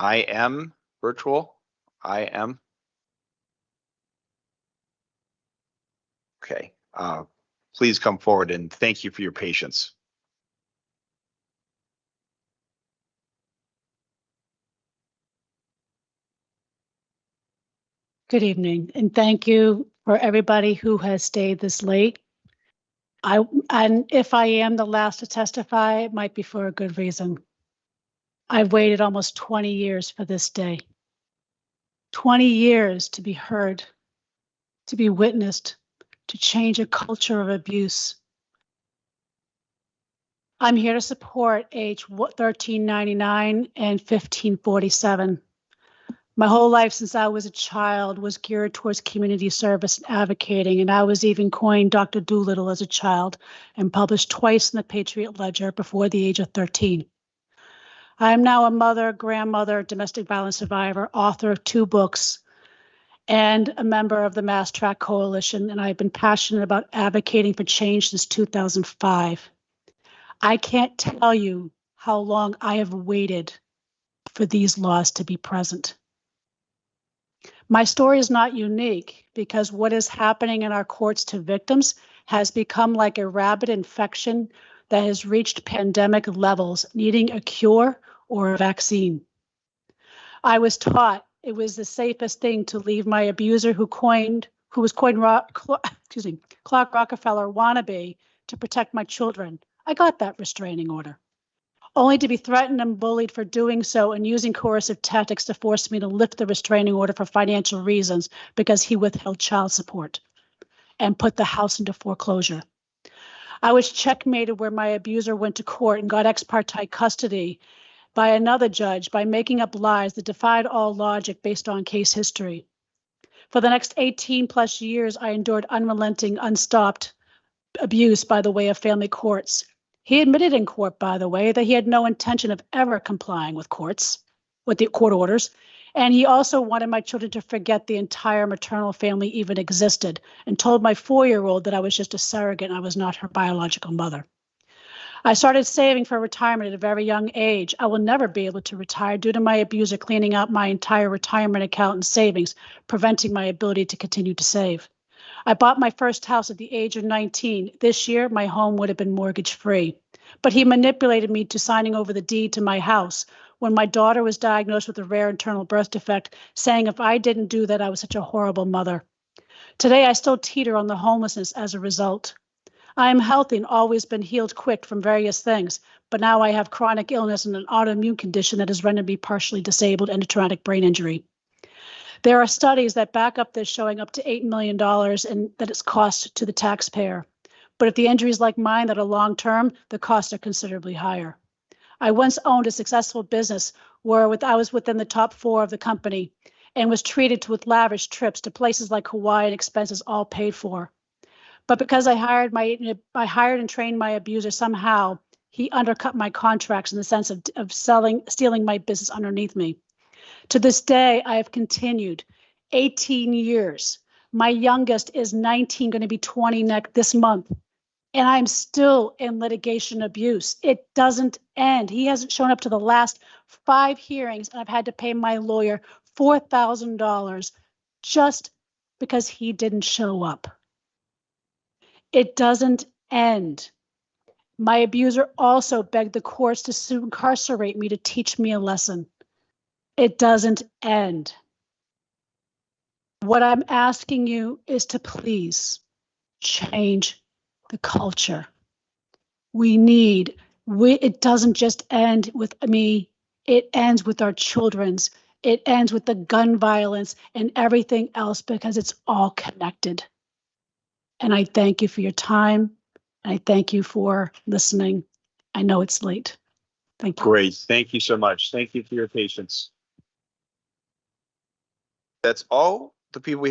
I am virtual. I am. Okay. Please come forward and thank you for your patience. Good evening, and thank you for everybody who has stayed this late. And if I am the last to testify, it might be for a good reason. I've waited almost 20 years for this day. 20 years to be heard, to be witnessed, to change a culture of abuse. I'm here to support age 1399 and 1547. My whole life since I was a child was geared towards community service and advocating, and I was even coined Dr. Doolittle as a child and published twice in the Patriot Ledger before the age of 13. I am now a mother, grandmother, domestic violence survivor, author of 2 books, and a member of the Mass Track Coalition, and I've been passionate about advocating for change since 2005. I can't tell you how long I have waited for these laws to be present. My story is not unique because what is happening in our courts to victims has become like a rabid infection that has reached pandemic levels, needing a cure or a vaccine. I was taught it was the safest thing to leave my abuser who was coined Clark Rockefeller wannabe to protect my children. I got that restraining order, only to be threatened and bullied for doing so and using coercive tactics to force me to lift the restraining order for financial reasons because he withheld child support and put the house into foreclosure. I was checkmated where my abuser went to court and got ex parte custody by another judge by making up lies that defied all logic based on case history. For the next 18 plus years, I endured unrelenting, unstopped abuse by the way of family courts. He admitted in court, by the way, that he had no intention of ever complying with the court orders. And he also wanted my children to forget the entire maternal family even existed and told my 4-year-old that I was just a surrogate and I was not her biological mother. I started saving for retirement at a very young age. I will never be able to retire due to my abuser cleaning out my entire retirement account and savings, preventing my ability to continue to save. I bought my first house at the age of 19. This year, my home would have been mortgage-free. But he manipulated me to signing over the deed to my house when my daughter was diagnosed with a rare internal birth defect, saying if I didn't do that, I was such a horrible mother. Today, I still teeter on the homelessness as a result. I am healthy and always been healed quick from various things, but now I have chronic illness and an autoimmune condition that has rendered me partially disabled and a traumatic brain injury. There are studies that back up this showing up to $8 million and that it's cost to the taxpayer. But if the injuries like mine that are long-term, the costs are considerably higher. I once owned a successful business where I was within the top 4 of the company and was treated with lavish trips to places like Hawaii and expenses all paid for. But because I hired and trained my abuser somehow, he undercut my contracts in the sense of stealing my business underneath me. To this day, I have continued 18 years. My youngest is 19, going to be 20 this month. And I'm still in litigation abuse. It doesn't end. He hasn't shown up to the last 5 hearings, and I've had to pay my lawyer $4,000 just because he didn't show up. It doesn't end. My abuser also begged the courts to incarcerate me to teach me a lesson. It doesn't end. What I'm asking you is to please change the culture. It doesn't just end with me, it ends with our children's, it ends with the gun violence and everything else because it's all connected. And I thank you for your time. I thank you for listening. I know it's late. Thank you. Great. Thank you so much. Thank you for your patience. That's all the people we have.